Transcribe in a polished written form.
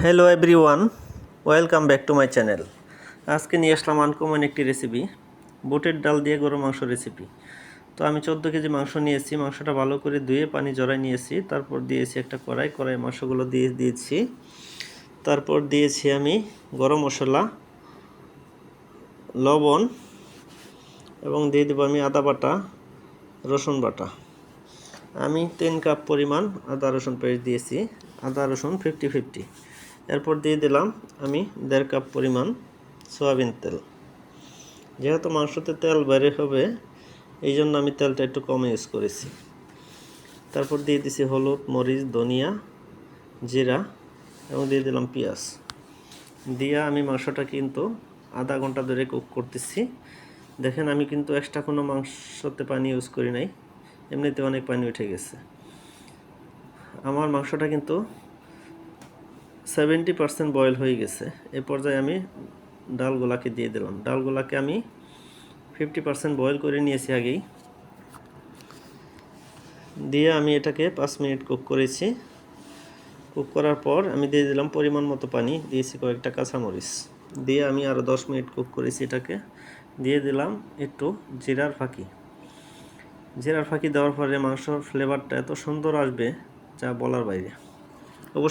Hello everyone, welcome back to my channel. আজকে নিয়ে আসলাম uncommon একটি রেসিপি, বুটের ডাল দিয়ে গরু মাংস রেসিপি। তো আমি 14 কেজি মাংস নিয়েছি। মাংসটা ভালো করে ধুয়ে পানি ঝরাই নিয়েছি। তারপর দিয়েছি একটা কড়াই মাংসগুলো দিয়েছি। তারপর দিয়েছি আমি গরম মশলা, লবণ এবং দিয়ে দেবো আমি আদা বাটা, রসুন বাটা। আমি 10 কাপ পরিমাণ আদা রসুন পেস্ট দিয়েছি। আদা রসুন 50-50। এরপর দিয়ে দিলাম আমি 1.5 কাপ পরিমাণ সয়াবিন তেল। যেহেতু মাংসতে তেল বাইরে হবে, এই জন্য আমি তেলটা একটু কম ইউজ করেছি। তারপর দিয়ে দিছি হলুদ, মরিচ, ধনিয়া, জিরা এবং দিয়ে দিলাম পেঁয়াজ। দিয়ে আমি মাংসটা কিন্তু আধা ঘন্টা ধরে কুক করতেছি। দেখেন আমি কিন্তু এক্সট্রা কোনো মাংসতে পানি ইউজ করি নাই, এমনিতে অনেক পানি উঠে গেছে। আমার মাংসটা কিন্তু 70% বয়েল হয়ে গেছে। এই পর্যায়ে আমি ডালগুলাকে দিয়ে দিলাম। ডালগুলাকে আমি 50% বয়েল করে নিয়েছি আগেই। দিয়ে আমি এটাকে 5 মিনিট কুক করেছি। কুক করার পর আমি দিয়ে দিলাম পরিমাণ মতো পানি, দিয়েছি কয়েকটা কাঁচামরিচ। দিয়ে আমি আরও 10 মিনিট কুক করেছি এটাকে। দিয়ে দিলাম একটু জিরার ফাঁকি। জিরার ফাঁকি দেওয়ার পরে মাংসর ফ্লেভারটা এত সুন্দর আসবে যা বলার বাইরে। অবশ্যই